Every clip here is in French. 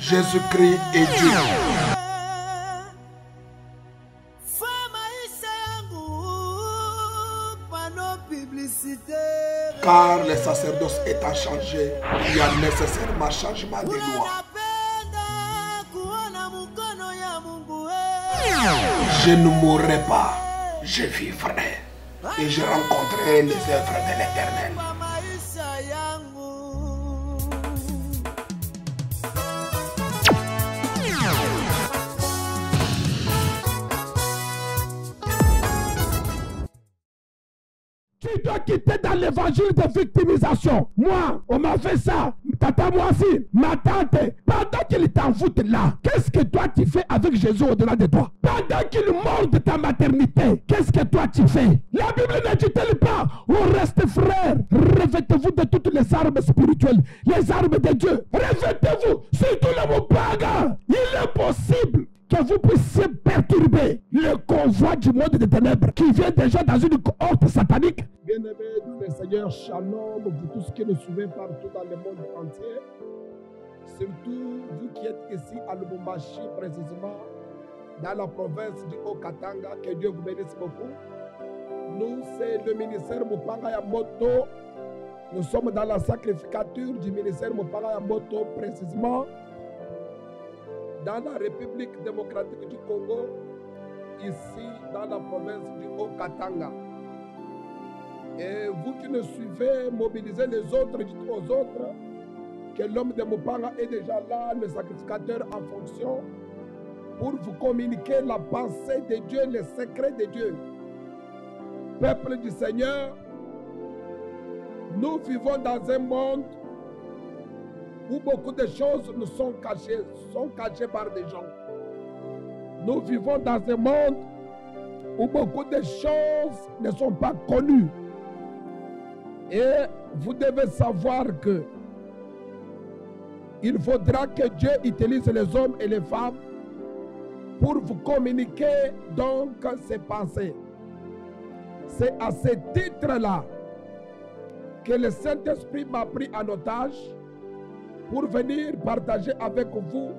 Jésus-Christ est Dieu. Car le sacerdoce étant changé, il y a nécessairement changement de loi. Je ne mourrai pas, je vivrai et je rencontrerai les œuvres de l'Éternel. Tu dois quitter dans l'évangile de victimisation. Moi, on m'a fait ça. Tata, moi aussi. Ma tante, pendant qu'il t'envoûte là, qu'est-ce que toi tu fais avec Jésus au-delà de toi? Pendant qu'il mord de ta maternité, qu'est-ce que toi tu fais? La Bible ne dit-elle pas, on reste frères, revêtez-vous de toutes les armes spirituelles, les armes de Dieu. Revêtez-vous, surtout le mot paga. Il est possible que vous puissiez perturber le convoi du monde des ténèbres qui vient déjà dans une cohorte satanique. Bien-aimés dans le Seigneur, shalom, vous tous qui nous suivez partout dans le monde entier, surtout vous qui êtes ici à Lubumbashi précisément, dans la province du Haut-Katanga, que Dieu vous bénisse beaucoup. Nous, c'est le ministère Mupanga Yamoto. Nous sommes dans la sacrificature du ministère Mupanga Yamoto précisément dans la République démocratique du Congo, ici dans la province du Haut-Katanga. Et vous qui nous suivez, mobilisez les autres, dites aux autres que l'homme de Mupanga est déjà là, le sacrificateur en fonction, pour vous communiquer la pensée de Dieu, les secrets de Dieu. Peuple du Seigneur, nous vivons dans un monde où beaucoup de choses nous sont cachées par des gens. Nous vivons dans un monde où beaucoup de choses ne sont pas connues. Et vous devez savoir que il faudra que Dieu utilise les hommes et les femmes pour vous communiquer donc ses pensées. C'est à ce titre-là que le Saint-Esprit m'a pris en otage pour venir partager avec vous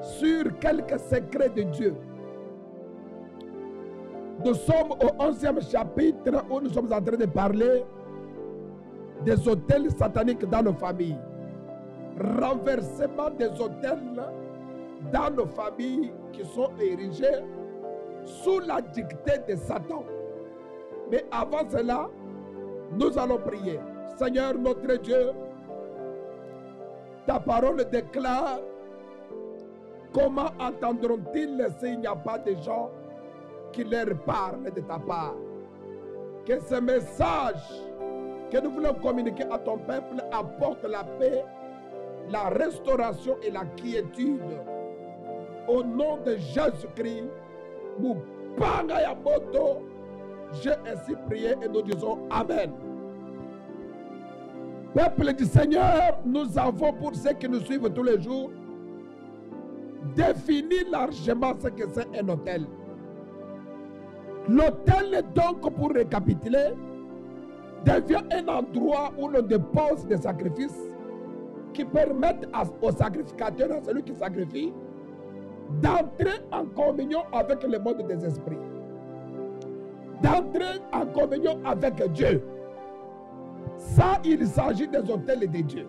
sur quelques secrets de Dieu. Nous sommes au 11e chapitre où nous sommes en train de parler des autels sataniques dans nos familles. Renversement des autels dans nos familles qui sont érigés sous la dictée de Satan. Mais avant cela, nous allons prier. Seigneur notre Dieu, ta parole déclare: comment entendront-ils s'il n'y a pas de gens qui leur parlent de ta part? Que ce message que nous voulons communiquer à ton peuple apporte la paix, la restauration et la quiétude. Au nom de Jésus-Christ, Mupanga Yamoto, j'ai ainsi prié et nous disons Amen. Peuple du Seigneur, nous avons, pour ceux qui nous suivent tous les jours, défini largement ce que c'est un autel. L'autel, donc, pour récapituler, devient un endroit où l'on dépose des sacrifices qui permettent au sacrificateur, à celui qui sacrifie, d'entrer en communion avec le monde des esprits, d'entrer en communion avec Dieu. Ça, il s'agit des autels de Dieu.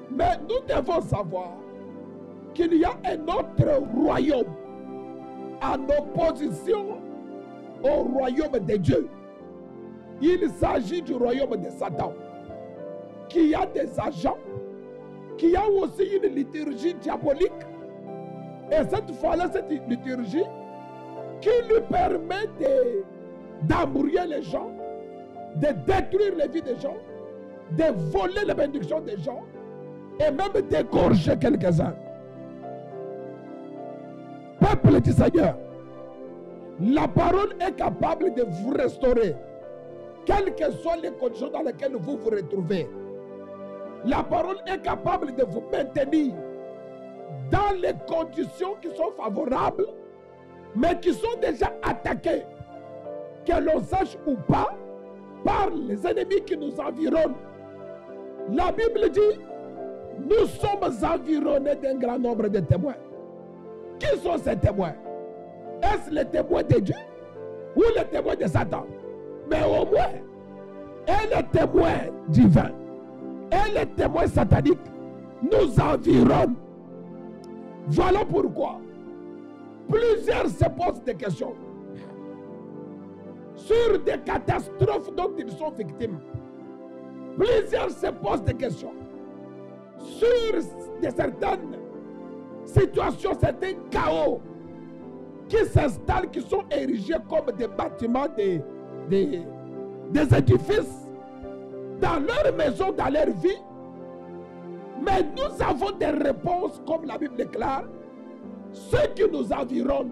Mais nous devons savoir qu'il y a un autre royaume en opposition au royaume de Dieu. Il s'agit du royaume de Satan, qui a des agents, qui a aussi une liturgie diabolique. Et cette fois-là, cette liturgie qui lui permet d'embrouiller les gens, de détruire les vies des gens, de voler les bénédictions des gens et même d'égorger quelques-uns. Peuple du Seigneur, la parole est capable de vous restaurer, quelles que soient les conditions dans lesquelles vous vous retrouvez. La parole est capable de vous maintenir dans les conditions qui sont favorables, mais qui sont déjà attaquées, que l'on sache ou pas, par les ennemis qui nous environnent. La Bible dit, Nous sommes environnés d'un grand nombre de témoins. Qui sont ces témoins? Est-ce les témoins de Dieu ou les témoins de Satan? Mais au moins, et les témoins divins et les témoins sataniques nous environnent. Voilà pourquoi plusieurs se posent des questions sur des catastrophes dont ils sont victimes. Plusieurs se posent des questions sur certaines situations, certains chaos qui s'installent, qui sont érigés comme des bâtiments, des édifices dans leur maison, dans leur vie. Mais nous avons des réponses comme la Bible déclare. Ceux qui nous environnent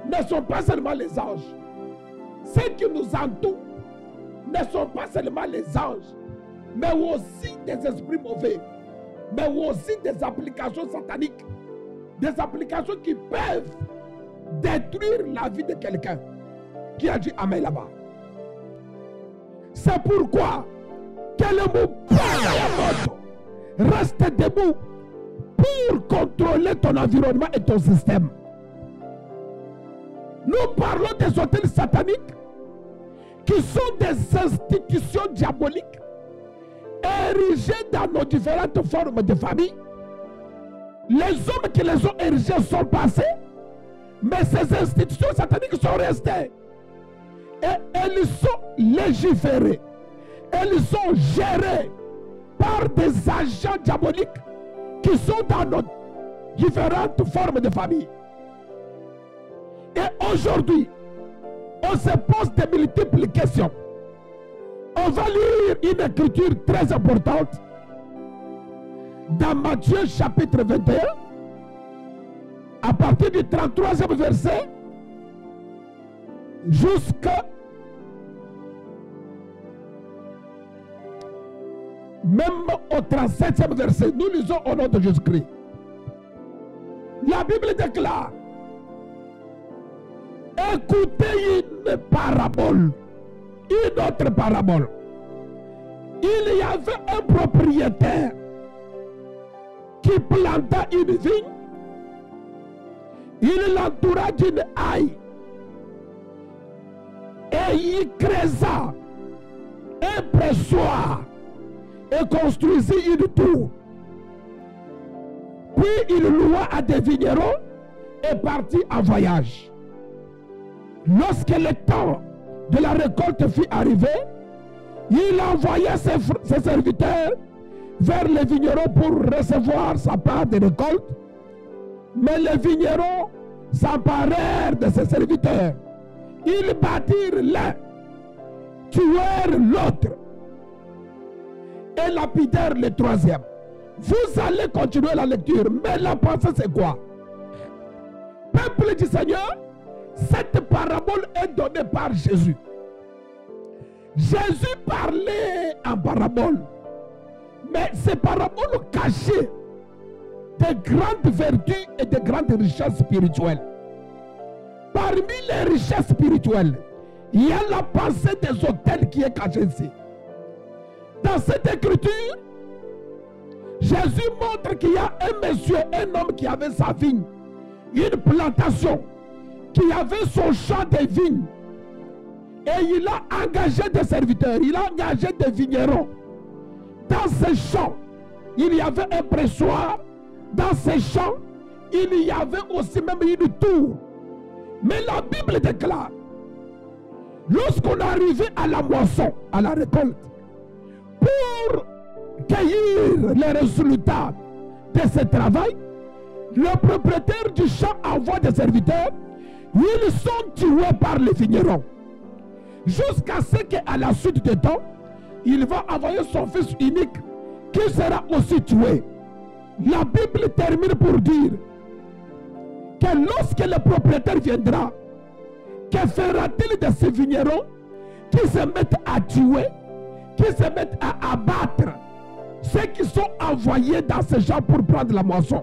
ne sont pas seulement les anges. Ceux qui nous entourent ne sont pas seulement les anges, mais aussi des esprits mauvais, mais aussi des applications sataniques, des applications qui peuvent détruire la vie de quelqu'un. Qui a dit amen là-bas? C'est pourquoi que le mot reste debout pour contrôler ton environnement et ton système. Nous parlons des hôtels sataniques qui sont des institutions diaboliques érigées dans nos différentes formes de famille. Les hommes qui les ont érigés sont passés, mais ces institutions sataniques sont restées. Et elles sont légiférées. Elles sont gérées par des agents diaboliques qui sont dans nos différentes formes de famille. Et aujourd'hui, on se pose de multiples questions. On va lire une écriture très importante dans Matthieu chapitre 21, à partir du 33e verset jusqu'à même au 37e verset. Nous lisons au nom de Jésus-Christ. La Bible déclare: écoutez une parabole, une autre parabole. Il y avait un propriétaire qui planta une vigne. Il l'entoura d'une haie et y creusa un pressoir et construisit une tour. Puis il loua à des vignerons et partit en voyage. Lorsque le temps de la récolte fut arrivé, il envoya ses serviteurs vers les vignerons pour recevoir sa part de récolte. Mais les vignerons s'emparèrent de ses serviteurs. Ils battirent l'un, tuèrent l'autre et lapidèrent le troisième. Vous allez continuer la lecture, mais la pensée c'est quoi? Peuple du Seigneur, cette parabole est donnée par Jésus. Jésus parlait en parabole, mais ces paraboles cachaient de grandes vertus et de grandes richesses spirituelles. Parmi les richesses spirituelles, il y a la pensée des autels qui est cachée ici. Dans cette écriture, Jésus montre qu'il y a un monsieur, un homme qui avait sa vigne, une plantation, qui avait son champ de vignes. Et il a engagé des serviteurs, il a engagé des vignerons. Dans ce champ, il y avait un pressoir. Dans ces champs, il y avait aussi même une tour. Mais la Bible déclare, lorsqu'on arrivait à la moisson, à la récolte, pour cueillir les résultats de ce travail, le propriétaire du champ envoie des serviteurs. Ils sont tués par les vignerons. Jusqu'à ce qu'à la suite du temps, il va envoyer son fils unique qui sera aussi tué. La Bible termine pour dire que lorsque le propriétaire viendra, que fera-t-il de ces vignerons qui se mettent à tuer, qui se mettent à abattre ceux qui sont envoyés dans ces champs pour prendre la moisson?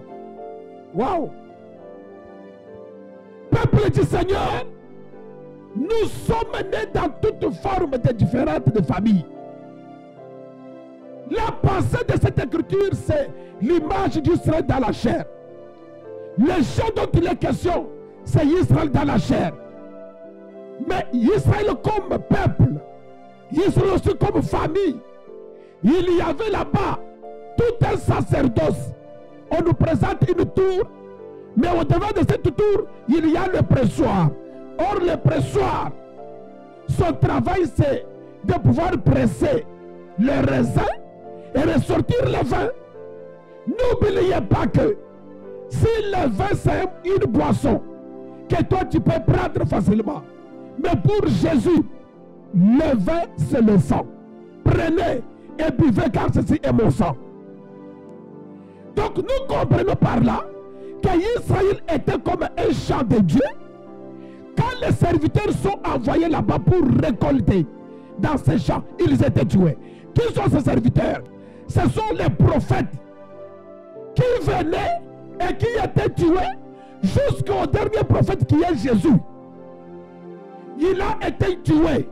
Waouh! Peuple du Seigneur, nous sommes nés dans toutes formes de différentes de familles. La pensée de cette écriture, c'est l'image d'Israël dans la chair. Les gens dont il est question, c'est Israël dans la chair. Mais Israël comme peuple, Israël aussi comme famille, il y avait là-bas tout un sacerdoce. On nous présente une tour, mais au devant de cette tour, il y a le pressoir. Or, le pressoir, son travail, c'est de pouvoir presser le raisin et ressortir le vin. N'oubliez pas que si le vin, c'est une boisson que toi, tu peux prendre facilement. Mais pour Jésus, le vin, c'est le sang. Prenez et buvez, car ceci est mon sang. Donc, nous comprenons par là qu'Israël était comme un champ de Dieu. Quand les serviteurs sont envoyés là-bas pour récolter dans ces champs, ils étaient tués. Qui sont ces serviteurs? Ce sont les prophètes qui venaient et qui étaient tués jusqu'au dernier prophète qui est Jésus. Il a été tué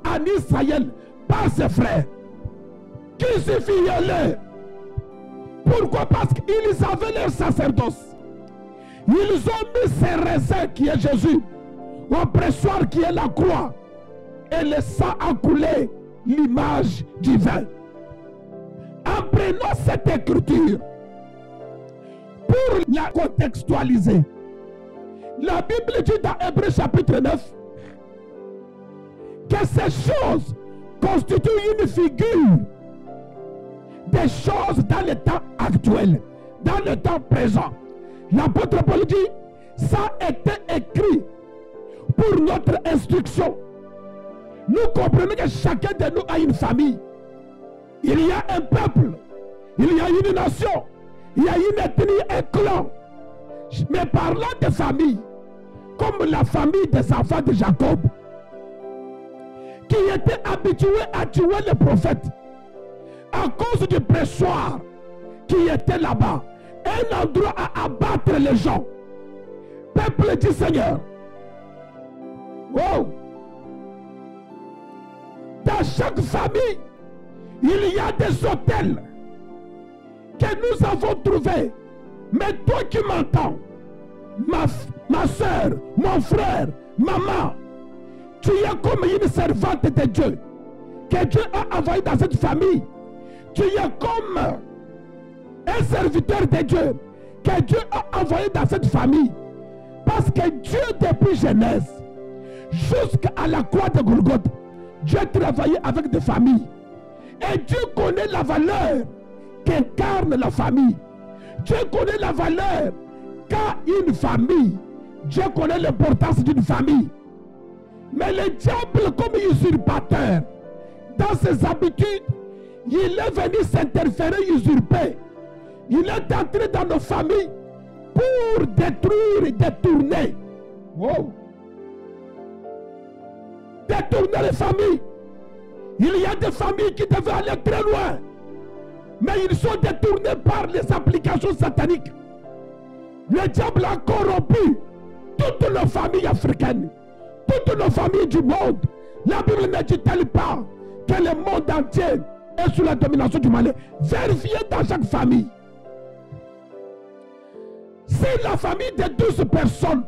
en Israël par ses frères qui se violaient. Pourquoi? Parce qu'ils avaient leur sacerdoce. Ils ont mis ces raisins qui est Jésus au pressoir qui est la croix, et le sang a coulé l'image du vin. En prenant cette écriture pour la contextualiser, la Bible dit dans Hébreux chapitre 9 que ces choses constituent une figure des choses dans le temps actuel, dans le temps présent. L'apôtre Paul dit, ça a été écrit pour notre instruction. Nous comprenons que chacun de nous a une famille. Il y a un peuple, il y a une nation, il y a une ethnie, un clan. Mais parlant de famille, comme la famille des enfants de Jacob, qui étaient habitués à tuer les prophètes à cause du pressoir qui était là-bas, un endroit à abattre les gens. Peuple du Seigneur, wow. Dans chaque famille, il y a des hôtels que nous avons trouvés. Mais toi qui m'entends, ma soeur, mon frère, maman, tu es comme une servante de Dieu que Dieu a envoyé dans cette famille. Tu es comme un serviteur de Dieu que Dieu a envoyé dans cette famille. Parce que Dieu, depuis Genèse jusqu'à la croix de Golgotha, Dieu travaillait avec des familles. Et Dieu connaît la valeur qu'incarne la famille. Dieu connaît la valeur qu'a une famille. Dieu connaît l'importance d'une famille. Mais le diable, comme usurpateur, dans ses habitudes, il est venu s'interférer, usurper. Il est entré dans nos familles pour détruire et détourner. Wow. Détourner les familles. Il y a des familles qui devaient aller très loin, mais ils sont détournés par les applications sataniques. Le diable a corrompu toutes nos familles africaines, toutes nos familles du monde. La Bible ne dit-elle pas que le monde entier est sous la domination du mal? Vérifiez dans chaque famille. Si la famille de 12 personnes,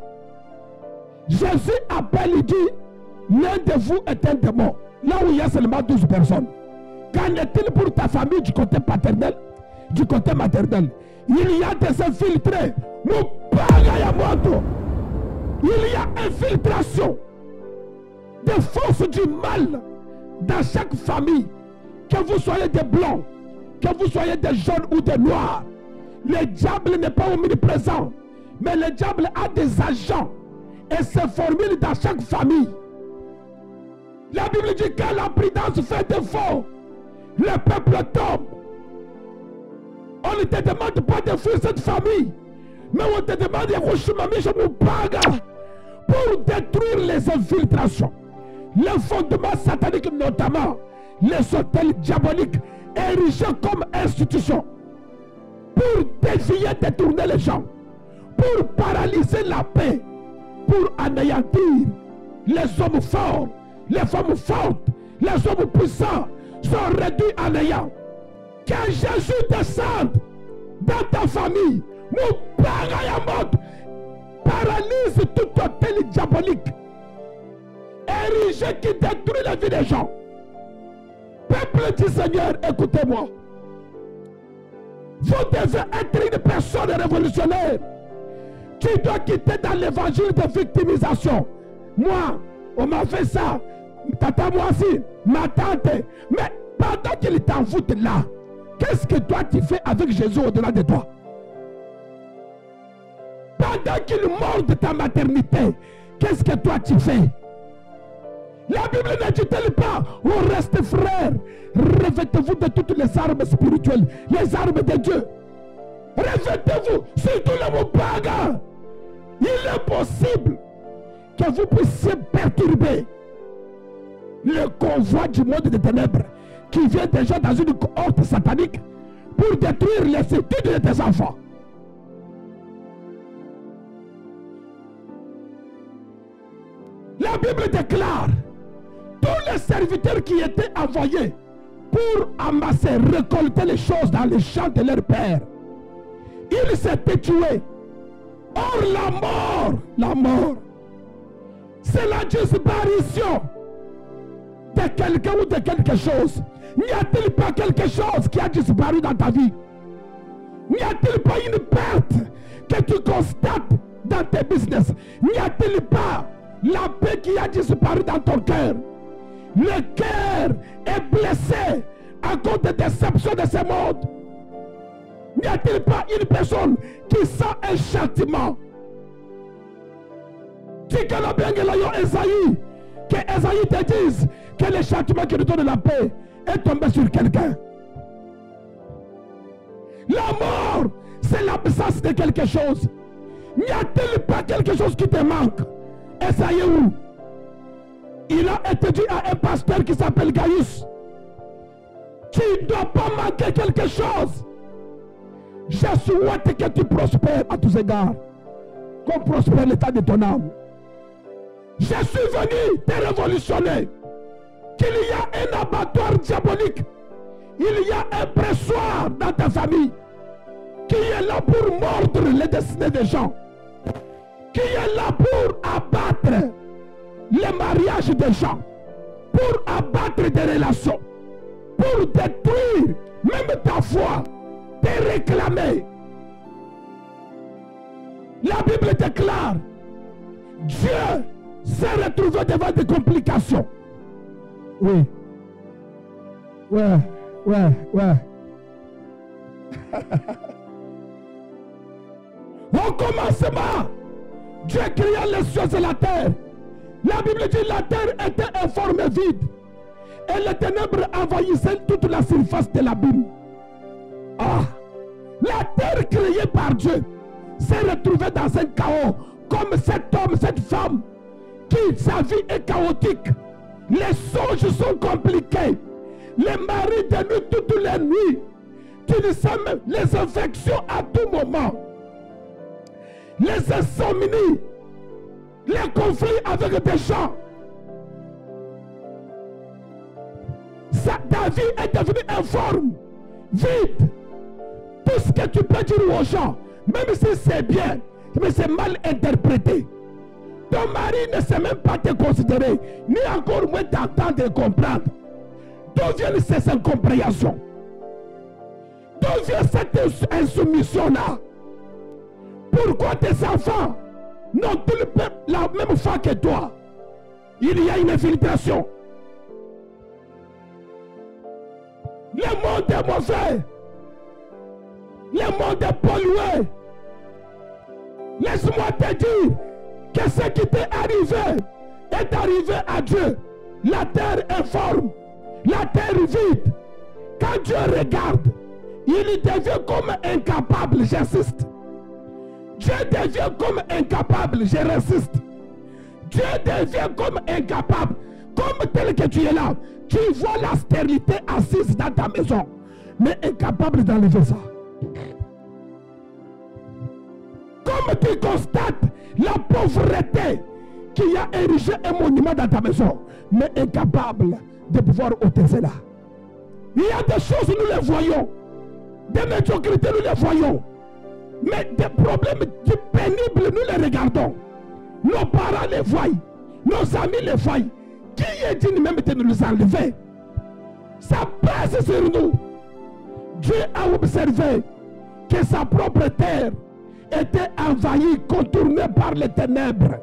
Jésus appelle et dit, l'un de vous est un démon. Là où il y a seulement 12 personnes. Qu'en est-il pour ta famille du côté paternel, du côté maternel? Il y a des infiltrés. Il y a infiltration des forces du mal dans chaque famille. Que vous soyez des blancs, que vous soyez des jaunes ou des noirs. Le diable n'est pas omniprésent, mais le diable a des agents et ses formules dans chaque famille. La Bible dit que la prudence fait défaut, le peuple tombe. On ne te demande pas de fuir cette famille, mais on te demande pour détruire les infiltrations, les fondements sataniques, notamment les hôtels diaboliques érigés comme institution, pour dévier, détourner les gens, pour paralyser la paix, pour anéantir les hommes forts. Les femmes fortes, les hommes puissants sont réduits à néant. Que Jésus descende dans ta famille. Mon parayamot paralyse tout hôtel diabolique érigé qui détruit la vie des gens. Peuple du Seigneur, écoutez-moi. Vous devez être une personne révolutionnaire. Tu dois quitter dans l'évangile de victimisation. Moi, on m'a fait ça. Tata, moi aussi, ma tante. Mais pendant qu'il t'envoûte là, qu'est-ce que toi tu fais avec Jésus au-delà de toi? Pendant qu'il mord de ta maternité, qu'est-ce que toi tu fais? La Bible ne dit-elle pas, on reste frères, revêtez-vous de toutes les armes spirituelles, les armes de Dieu. Revêtez-vous, surtout les mots pagan. Il est possible que vous puissiez perturber le convoi du monde des ténèbres qui vient déjà dans une cohorte satanique pour détruire les études de tes enfants. La Bible déclare tous les serviteurs qui étaient envoyés pour amasser, récolter les choses dans les champs de leur père, ils s'étaient tués. Or la mort, c'est la disparition de quelqu'un ou de quelque chose. N'y a-t-il pas quelque chose qui a disparu dans ta vie? N'y a-t-il pas une perte que tu constates dans tes business? N'y a-t-il pas la paix qui a disparu dans ton cœur? Le cœur est blessé à cause de déception de ce monde. N'y a-t-il pas une personne qui sent un châtiment? Dis que la bien Esaïe, que Esaïe te dise que le châtiment qui nous donne la paix est tombé sur quelqu'un. La mort, c'est l'absence de quelque chose. N'y a-t-il pas quelque chose qui te manque? Esaïe où? Il a été dit à un pasteur qui s'appelle Gaius, tu ne dois pas manquer quelque chose. Je souhaite que tu prospères à tous égards, qu'on prospère l'état de ton âme. Je suis venu te révolutionner. Qu'il y a un abattoir diabolique, il y a un pressoir dans ta famille qui est là pour mordre les destinées des gens, qui est là pour abattre les mariages des gens, pour abattre des relations, pour détruire même ta foi, te réclamer. La Bible déclare, Dieu s'est retrouvé devant des complications. Oui. Ouais. Au commencement, Dieu créa les cieux et la terre. La Bible dit la terre était informe vide et les ténèbres envahissaient toute la surface de l'abîme. Ah, la terre créée par Dieu s'est retrouvée dans un chaos, comme cet homme, cette femme, qui sa vie est chaotique. Les songes sont compliqués. Les maris de nuit toutes les nuits. Tu ne sais même les infections à tout moment. Les insomnies. Les conflits avec des gens. Ta vie est devenue informe, vide. Tout ce que tu peux dire aux gens, même si c'est bien, mais c'est mal interprété. Ton mari ne sait même pas te considérer, ni encore moins t'entendre et comprendre. D'où viennent ces incompréhensions? D'où vient cette insoumission-là? Pourquoi tes enfants n'ont-ils pas la même foi que toi? Il y a une infiltration. Le monde est mauvais. Le monde est pollué. Laisse-moi te dire que ce qui t'est arrivé est arrivé à Dieu. La terre informe, la terre vide. Quand Dieu regarde, il devient comme incapable, j'insiste. Dieu devient comme incapable, je résiste. Dieu devient comme incapable, comme tel que tu es là. Tu vois la stérilité assise dans ta maison, mais incapable d'enlever ça. Comme tu constates la pauvreté qui a érigé un monument dans ta maison, mais incapable de pouvoir ôter cela. Il y a des choses, nous les voyons. Des médiocrités, nous les voyons. Mais des problèmes pénibles, nous les regardons. Nos parents les voient. Nos amis les voient. Qui est digne même de nous enlever? Ça passe sur nous. Dieu a observé que sa propre terre était envahie, contournée par les ténèbres.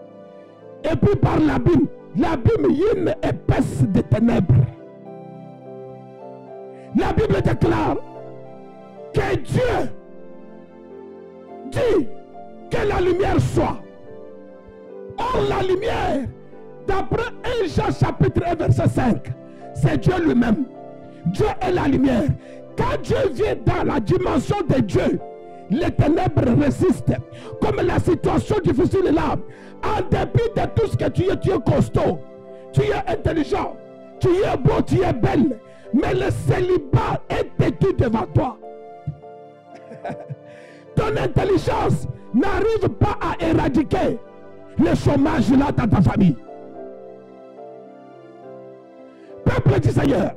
Et puis par l'abîme. L'abîme, une épaisse de ténèbres. La Bible déclare que Dieu dit que la lumière soit. Or la lumière, d'après 1 Jean chapitre 1 verset 5, c'est Dieu lui-même. Dieu est la lumière. Quand Dieu vient dans la dimension de Dieu, les ténèbres résistent. Comme la situation difficile est là, en dépit de tout ce que tu es costaud, tu es intelligent, tu es beau, tu es belle, mais le célibat est têtu devant toi. Ton intelligence n'arrive pas à éradiquer le chômage là dans ta famille. Peuple du Seigneur,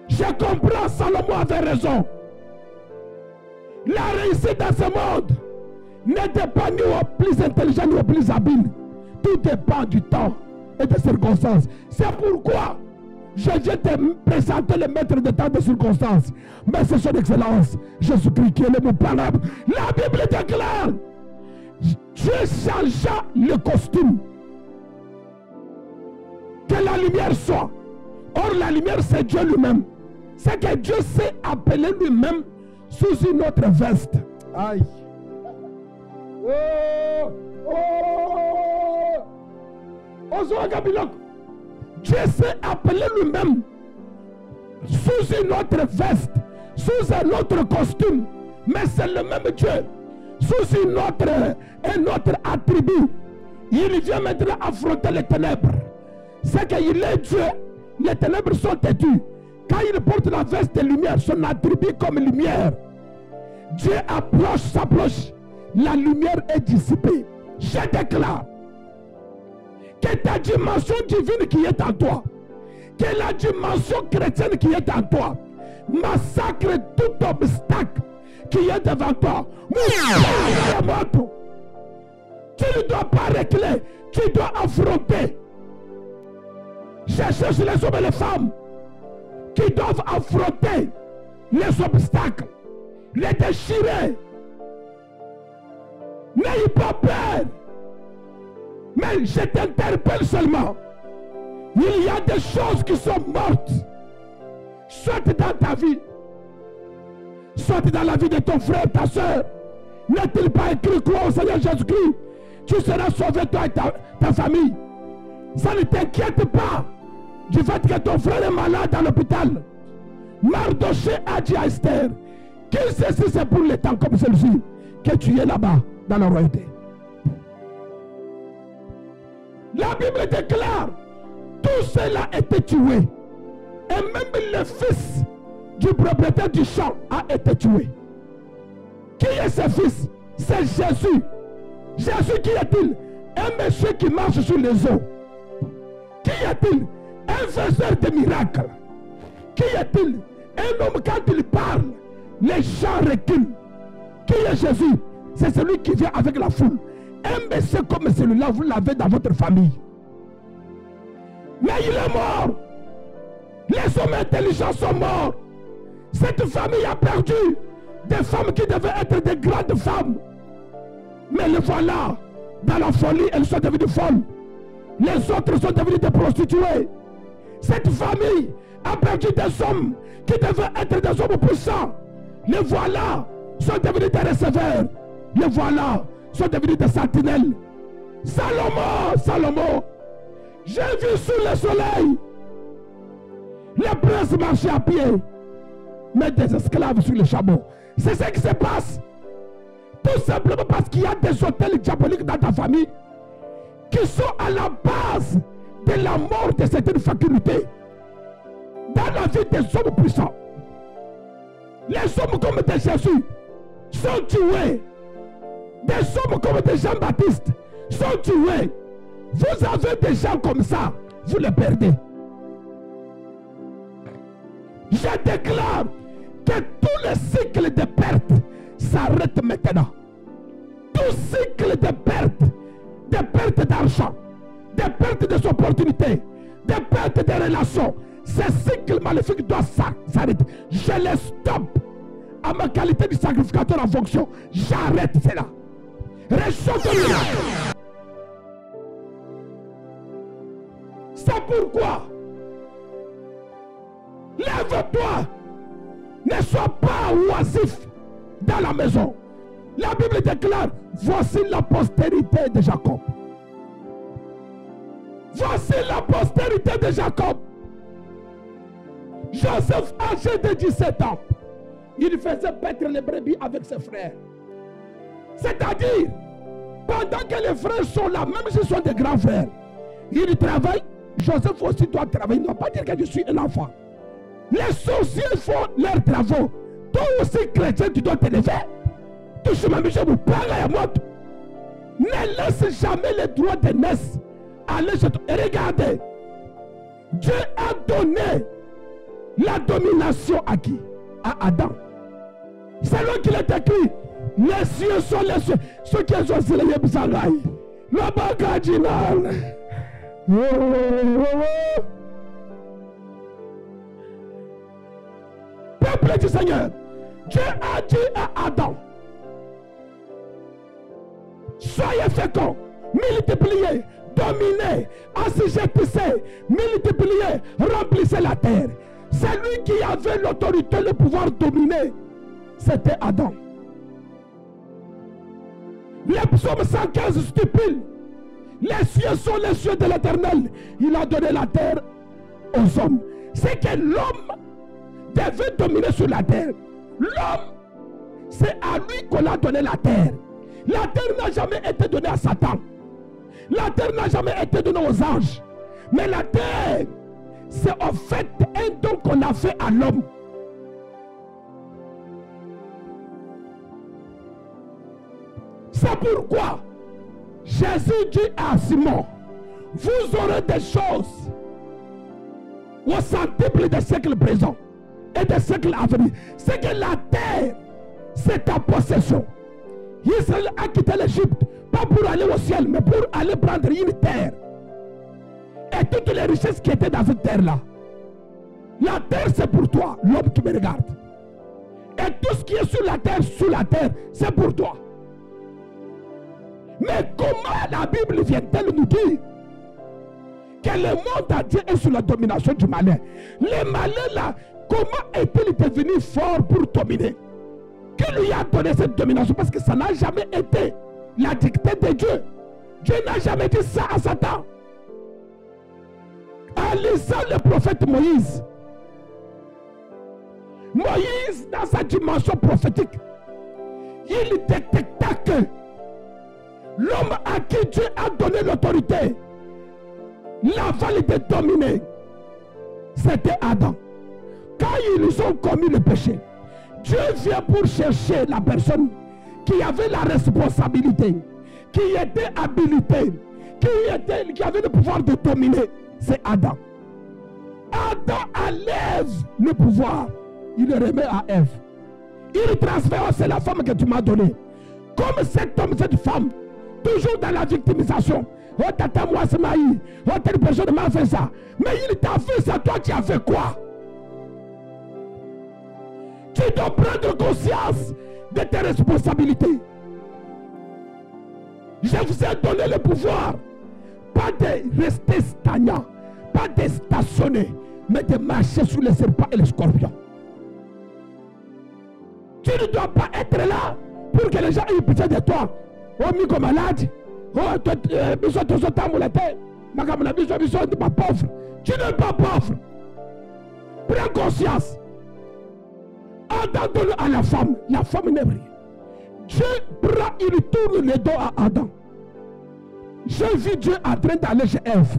je comprends, Salomon avait raison. La réussite dans ce monde ne dépend ni au plus intelligent ni au plus habile. Tout dépend du temps et des circonstances. C'est pourquoi je viens te présenter le maître de temps des circonstances. Mais c'est son excellence, Jésus-Christ, qui est le mot parable. La Bible déclare, Dieu changea le costume. Que la lumière soit. Or la lumière c'est Dieu lui-même. C'est que Dieu s'est appelé lui-même sous une autre veste. Aïe. Oh, oh, oh. Dieu s'est appelé lui-même sous une autre veste, sous un autre costume. Mais c'est le même Dieu. Sous un autre attribut. Il vient maintenant affronter les ténèbres. C'est qu'il est Dieu. Les ténèbres sont têtues. Quand il porte la veste de lumière, son attribut comme lumière, Dieu approche, s'approche, la lumière est dissipée. Je déclare que ta dimension divine qui est en toi, que la dimension chrétienne qui est en toi, massacre tout obstacle qui est devant toi. Tu ne dois pas reculer, tu dois affronter. Je cherche les hommes et les femmes qui doivent affronter les obstacles, les déchirer. N'ayez pas peur. Mais je t'interpelle seulement. Il y a des choses qui sont mortes. Soit dans ta vie, soit dans la vie de ton frère, ta soeur. N'est-il pas écrit, crois au Seigneur Jésus-Christ, tu seras sauvé toi et ta famille. Ça ne t'inquiète pas du fait que ton frère est malade à l'hôpital. Mardoché a dit à Esther que ceci c'est pour les temps comme celui-ci, que tu es là-bas dans la royauté. La Bible déclare tout cela a été tué. Et même le fils du propriétaire du champ a été tué. Qui est ce fils? C'est Jésus. Jésus, qui est-il? Un monsieur qui marche sur les eaux. Qui est-il? Un faiseur de miracles. Qui est-il? Un homme, quand il parle, les gens reculent. Qui est Jésus? C'est celui qui vient avec la foule. Un monsieur comme celui-là, vous l'avez dans votre famille. Mais il est mort. Les hommes intelligents sont morts. Cette famille a perdu des femmes qui devaient être des grandes femmes. Mais les voilà, dans la folie, elles sont devenues folles. Les autres sont devenus des prostituées. Cette famille a perdu des hommes qui devaient être des hommes puissants. Les voilà sont devenus des receveurs. Les voilà sont devenus des sentinelles. Salomon, j'ai vu sous le soleil les princes marcher à pied, mettre des esclaves sur les chameaux. C'est ce qui se passe. Tout simplement parce qu'il y a des hôtels diaboliques dans ta famille qui sont à la base de la mort de certaines facultés dans la vie des hommes puissants. Les hommes comme des Jésus sont tués. Des hommes comme des Jean-Baptiste sont tués. Vous avez des gens comme ça, vous les perdez. Je déclare que tout Tout le cycle de perte s'arrête maintenant. Tout cycle de perte d'argent, de perte des opportunités, de perte des relations, ce cycle maléfique doit s'arrêter. Je les stoppe à ma qualité de sacrificateur en fonction. J'arrête cela. Réchauffe-moi. C'est pourquoi lève-toi. Ne sois pas oisif dans la maison. La Bible déclare, voici la postérité de Jacob. Voici la postérité de Jacob. Joseph, âgé de 17 ans, il faisait paître les brebis avec ses frères. C'est-à-dire, pendant que les frères sont là, même s'ils sont des grands frères, ils travaillent. Joseph aussi doit travailler. Il ne doit pas dire que je suis un enfant. Les sorciers font leurs travaux. Toi aussi, chrétien, tu dois te lever. Tu sais, je vous parle à moi. Ne laisse jamais les droits de naissance aller chez toi. Et regardez, Dieu a donné la domination à qui? À Adam. C'est lui qui l'a écrit. Les cieux sont les cieux. Ceux qui ont choisi les Yébzalaï. Le bagadinal. Peuple du Seigneur, Dieu a dit à Adam, soyez féconds, multipliez, dominez, assujettissez, multipliez, remplissez la terre. Celui qui avait l'autorité, le pouvoir de dominer, c'était Adam. Les psaumes 115 stipule, les cieux sont les cieux de l'Éternel. Il a donné la terre aux hommes. C'est que l'homme devait dominer sur la terre. L'homme, c'est à lui qu'on a donné la terre. La terre n'a jamais été donnée à Satan. La terre n'a jamais été donnée aux anges. Mais la terre, c'est en fait un don qu'on a fait à l'homme. C'est pourquoi Jésus dit à Simon, vous aurez des choses au centuple des siècles présents et des siècles à venir. C'est que la terre, c'est ta possession. Israël a quitté l'Égypte, pas pour aller au ciel, mais pour aller prendre une terre. Et toutes les richesses qui étaient dans cette terre-là. La terre, c'est pour toi, l'homme qui me regarde. Et tout ce qui est sur la terre, c'est pour toi. Mais comment la Bible vient-elle nous dire que le monde entier est sous la domination du malin? Le malin là, comment est-il devenu fort pour dominer? Qui lui a donné cette domination? Parce que ça n'a jamais été la dictée de Dieu. Dieu n'a jamais dit ça à Satan. En lisant le prophète Moïse, Moïse, dans sa dimension prophétique, il détecta que l'homme à qui Dieu a donné l'autorité, la validé de dominer, c'était Adam. Quand ils ont commis le péché, Dieu vient pour chercher la personne qui avait la responsabilité, qui était habilité, qui avait le pouvoir de dominer. C'est Adam. Adam enlève le pouvoir, il le remet à Ève. Il transfère, c'est la femme que tu m'as donnée. Comme cet homme, cette femme, toujours dans la victimisation. Oh, tata, moi, c'est maï. Oh, telle personne m'a fait ça. Mais il t'a fait ça, toi, tu as fait quoi? Tu dois prendre conscience de tes responsabilités. Je vous ai donné le pouvoir, pas de rester stagnant, pas de stationner, mais de marcher sur les serpents et les scorpions. Tu ne dois pas être là pour que les gens aient pitié de toi. Oh, Miko malade. Oh, besoin de son temps, la terre. Besoin de pas pauvre. Tu n'es pas pauvre. Prends conscience. Adam donne à la femme. La femme n'est rien. Dieu prend, il tourne le dos à Adam. J'ai vu Dieu en train d'aller chez Ève.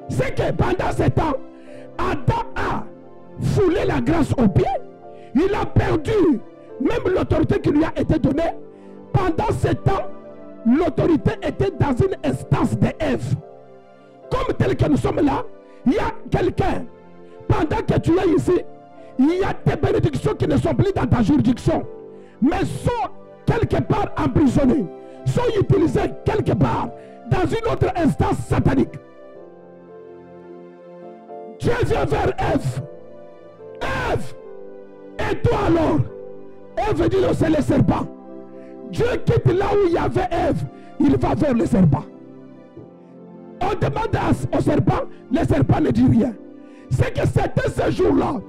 C'est que pendant ce temps, Adam a foulé la grâce aux pieds. Il a perdu même l'autorité qui lui a été donnée. Pendant ce temps, l'autorité était dans une instance de Ève. Comme tel que nous sommes là, il y a quelqu'un, pendant que tu es ici, il y a des bénédictions qui ne sont plus dans ta juridiction, mais sont quelque part emprisonnées, sont utilisées quelque part dans une autre instance satanique. Dieu vient vers Ève. Ève, et toi alors? Ève dit, c'est le serpent. Dieu quitte là où il y avait Ève, il va vers le serpent. On demande au serpent, le serpent ne dit rien. C'est que c'était ce jour-là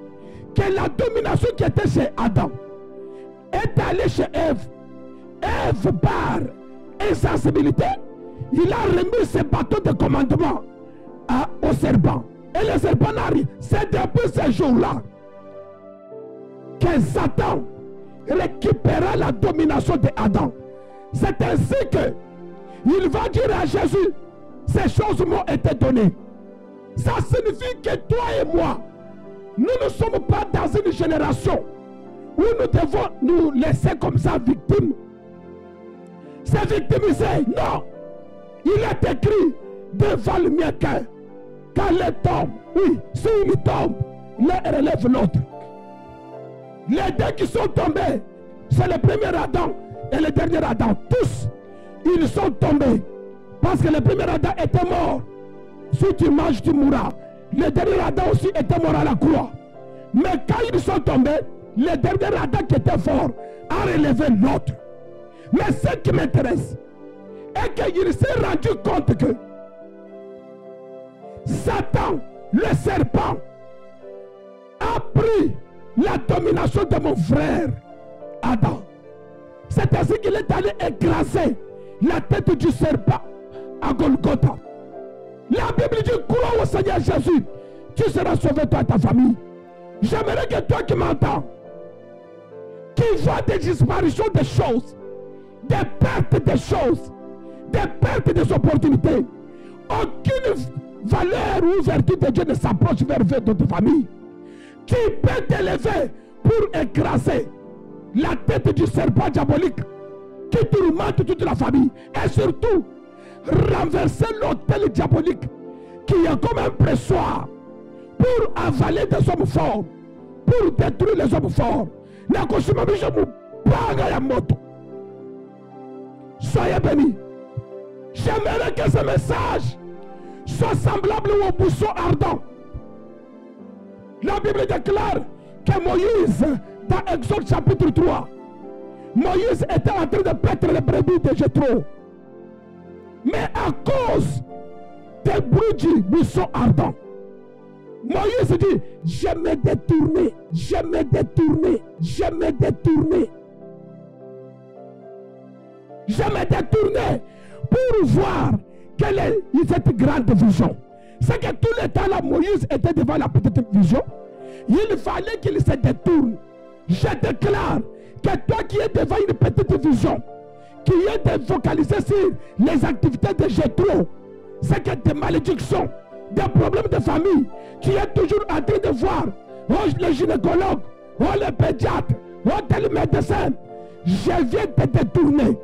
que la domination qui était chez Adam est allée chez Ève. Ève, par insensibilité, il a remis ses bâtons de commandement au serpent. Et le serpent n'a rien. C'est depuis ce jour-là que Satan récupéra la domination d'Adam. C'est ainsi que il va dire à Jésus, ces choses m'ont été données. Ça signifie que toi et moi, nous ne sommes pas dans une génération où nous devons nous laisser comme ça victimes. C'est victimiser. Non. Il est écrit devant le mien cœur. Quand l'un tombe, oui, s'il tombe, l'un relève l'autre. Les deux qui sont tombés, c'est le premier Adam et le dernier Adam. Tous, ils sont tombés. Parce que le premier Adam était mort. Si tu manges, tu mourras. Le dernier Adam aussi était mort à la croix. Mais quand ils sont tombés, le dernier Adam qui était fort a relevé l'autre. Mais ce qui m'intéresse est qu'il s'est rendu compte que Satan, le serpent, a pris la domination de mon frère Adam. C'est ainsi qu'il est allé écraser la tête du serpent à Golgotha. La Bible dit, crois au Seigneur Jésus, tu seras sauvé toi et ta famille. J'aimerais que toi qui m'entends, qui vois des disparitions de choses, des pertes de choses, des pertes des opportunités, aucune valeur ou vertu de Dieu ne s'approche vers votre famille. Tu peux t'élever pour écraser la tête du serpent diabolique qui tourmente toute la famille. Et surtout, renverser l'autel diabolique qui est comme un pressoir pour avaler des hommes forts, pour détruire les hommes forts. Soyez bénis. J'aimerais que ce message soit semblable au buisson ardent. La Bible déclare que Moïse, dans Exode chapitre 3, Moïse était en train de paître les brebis de Jéthro. Mais à cause des bruits du buisson ardent, Moïse dit, je me détournais, je me détournais, je me détournais. Je me détournais pour voir quelle est cette grande vision. C'est que tout le temps là, Moïse était devant la petite vision. Il fallait qu'il se détourne. Je déclare que toi qui es devant une petite vision, qui est focalisé sur les activités de Jéthro, c'est que des malédictions, des problèmes de famille, tu es toujours en train de voir le gynécologue, le pédiatre, tel médecin. Je viens te détourner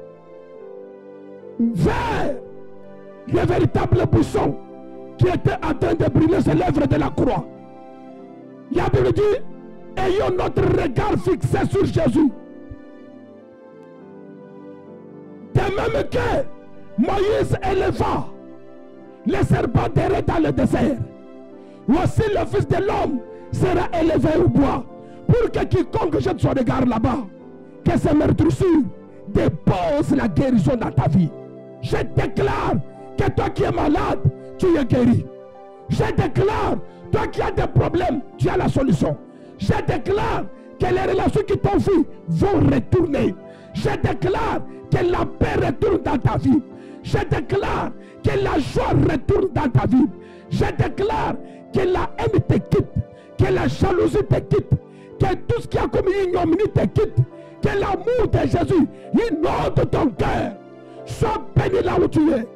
vers le véritable buisson qui était en train de brûler ses lèvres de la croix. La Bible dit, ayons notre regard fixé sur Jésus. De même que Moïse éleva le serpent terré dans le désert, voici le Fils de l'homme sera élevé au bois, pour que quiconque jette son regard là-bas, que ces meurtrissures déposent la guérison dans ta vie. Je déclare que toi qui es malade, tu es guéri. Je déclare, toi qui as des problèmes, tu as la solution. Je déclare que les relations qui t'ont fait vont retourner. Je déclare que la paix retourne dans ta vie. Je déclare que la joie retourne dans ta vie. Je déclare que la haine te quitte, que la jalousie te quitte, que tout ce qui a commis une ignominie te quitte, que l'amour de Jésus inonde ton cœur. Sois béni là où tu es.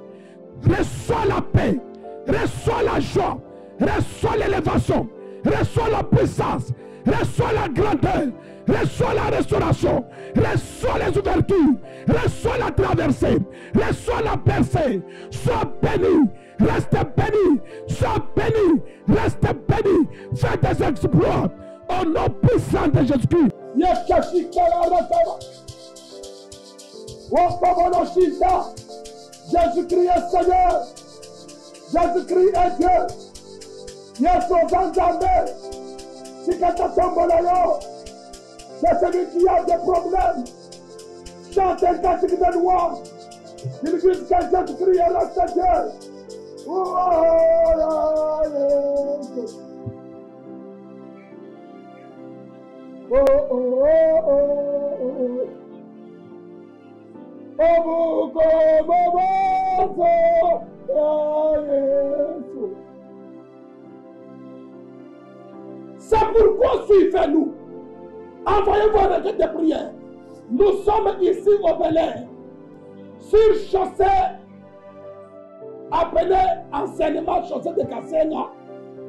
Reçois la paix, reçois la joie, reçois l'élévation, reçois la puissance, reçois la grandeur, reçois la restauration, reçois les ouvertures, reçois la traversée, reçois la percée. Sois béni, reste béni, sois béni, reste béni. Fais des exploits. Au nom puissant de Jésus-Christ. Jésus-Christ est Seigneur. Jésus-Christ est Dieu. Yesu Zanzambe. C'est celui qui a des problèmes. Chante un cantique de louange. Il dit que Jésus-Christ est le Seigneur. C'est pourquoi suivez-nous. Envoyez vos requêtes de prière. Nous sommes ici au Bel-Air, sur chaussée appelée anciennement chaussée de Kassena.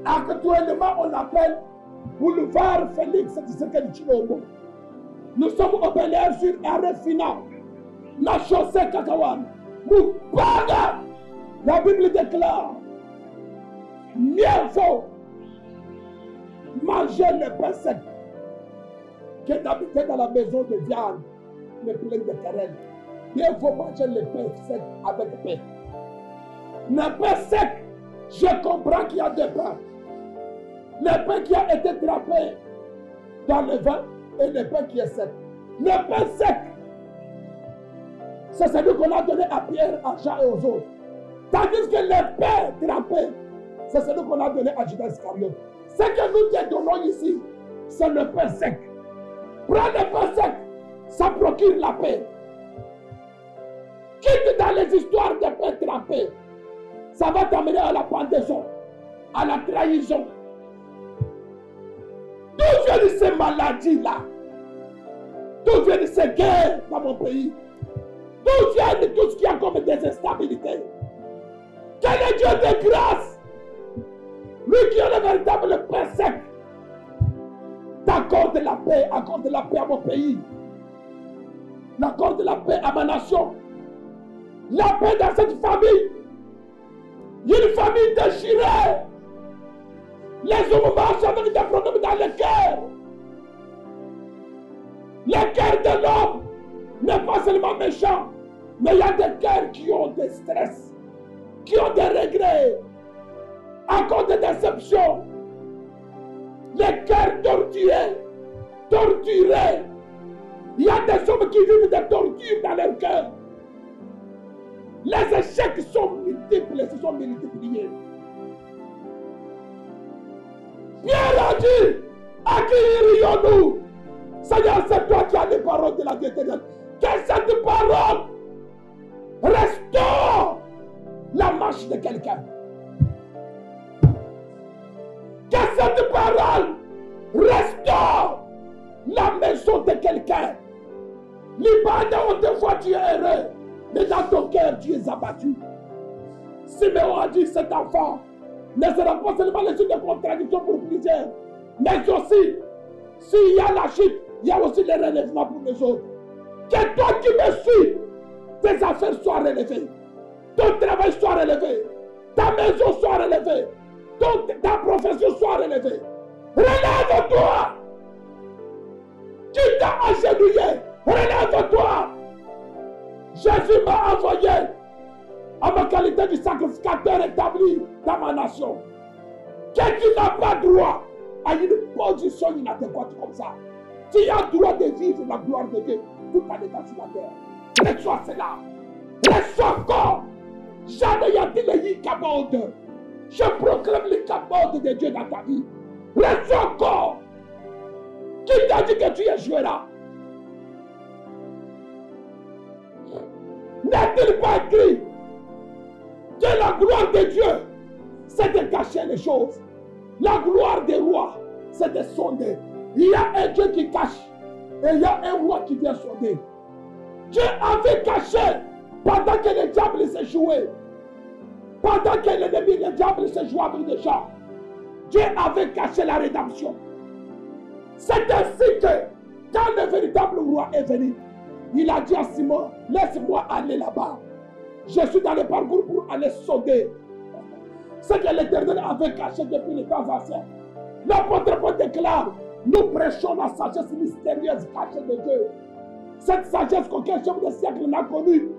Actuellement, on l'appelle boulevard Félix Tshisekedi Tshilombo. Nous sommes au Bel-Air sur arrêt final. La chaussée Kakawan. Moupaga. La Bible déclare, mieux vaut manger le pain sec que d'habiter dans la maison de viande, mais pleine de querelles. Mieux vaut manger le pain sec avec pain. Le pain sec, je comprends qu'il y a deux pains. Le pain qui a été trempé dans le vin et le pain qui est sec. Le pain sec, c'est celui qu'on a donné à Pierre, à Jean et aux autres. Tandis que le pain trempé, c'est celui qu'on a donné à Judas Iscariote. Ce que nous te donnons ici, c'est le pain sec. Prends le pain sec, ça procure la paix. Quitte dans les histoires de pain trempé, ça va t'amener à la pendaison, à la trahison. D'où viennent ces maladies-là? D'où viennent ces guerres dans mon pays? D'où viennent tout ce qui a comme des instabilités? Quel est Dieu de grâce? Lui qui est le véritable pain sec. Accorde la paix à mon pays. Accorde la paix à ma nation. La paix dans cette famille. Il y a une famille déchirée. Les hommes marchent avec des problèmes dans le cœur. Le cœur de l'homme n'est pas seulement méchant, mais il y a des cœurs qui ont des stress, qui ont des regrets, à cause de déceptions. Les cœurs torturés. Il y a des hommes qui vivent des tortures dans leur cœur. Les échecs sont multiples, se sont multipliés. Pierre a dit, à qui irions-nous? Seigneur, c'est toi qui as les paroles de la vie éternelle. Que cette parole restaure la marche de quelqu'un. Que cette parole restaure la maison de quelqu'un. Liban, autrefois tu es heureux, mais dans ton cœur tu es abattu. Siméon a dit, cet enfant ne sera pas seulement les de contradiction pour plusieurs, mais aussi, s'il y a la chute, il y a aussi le relèvement pour les autres. Que toi qui me suis, tes affaires soient relevées, ton travail soit relevé, ta maison soit relevée, ta profession soit relevée. Relève-toi! Tu t'as agenouillé, relève-toi! Jésus m'a envoyé à ma qualité de sacrificateur établi dans ma nation. Que tu n'as pas droit à une position inadéquate comme ça. Tu as droit de vivre la gloire de Dieu tout en étant sur la terre. Reçois cela. Reçois encore. Jamais y a-t-il le Yikabod. Je proclame le Kabod de Dieu dans ta vie. Reçois encore. Qui t'a dit que tu échoueras là? N'est-il pas écrit que la gloire de Dieu, c'est de cacher les choses? La gloire des rois, c'est de sonder. Il y a un Dieu qui cache et il y a un roi qui vient sonder. Dieu avait caché pendant que le diable s'est joué. Pendant que l'ennemi, le diable s'est joué avec des gens. Dieu avait caché la rédemption. C'est ainsi que quand le véritable roi est venu, il a dit à Simon, laisse-moi aller là-bas. Je suis dans le parcours pour aller sonder ce que l'Éternel avait caché depuis les temps anciens. L'apôtre Paul déclare Nous prêchons la sagesse mystérieuse cachée de Dieu. Cette sagesse qu'aucun chef de siècle n'a connue.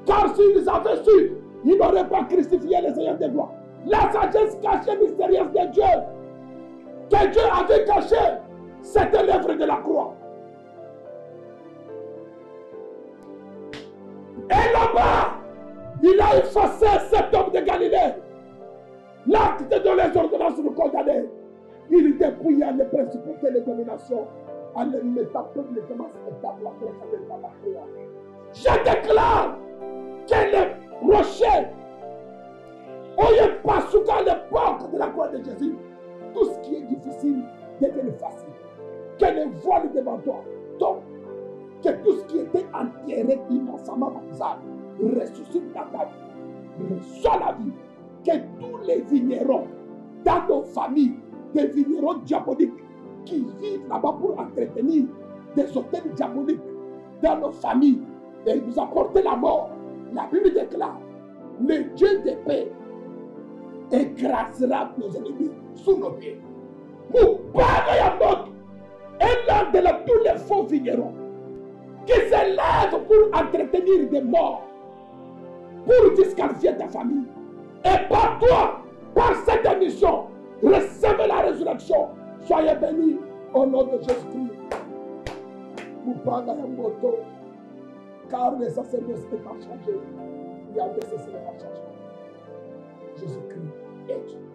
Car s'ils avaient su, ils n'auraient pas crucifié les Seigneurs des gloires. La sagesse cachée mystérieuse de Dieu, que Dieu avait cachée, c'était l'œuvre de la croix. Et là-bas, il a effacé cet homme de Galilée. L'acte de les ordonnances nous condamnait. Il dépouilla les principautés et les dominations en les mettant publiquement spectacle après sa la croix. Je déclare que les rochers, où il passe à l'époque de la croix de Jésus, tout ce qui est difficile devient facile. Que les voiles devant toi tombent. Que tout ce qui était enterré innocemment comme ça ressuscite dans ta vie. Reçois la vie. Que tous les vignerons dans nos familles, des vignerons diaboliques qui vivent là-bas pour entretenir des hôtels diaboliques dans nos familles et nous apporter la mort. La Bible déclare, le Dieu de paix écrasera nos ennemis sous nos pieds. Nous parlons et l'un de tous les faux vignerons qui s'élèvent pour entretenir des morts, pour disqualifier ta famille. Et par toi, par cette émission, recevez la résurrection. Soyez bénis au nom de Jésus-Christ. Car les sacerdoces n'est pas changé. Il y a des sacerdoces changés. Jésus-Christ est Dieu.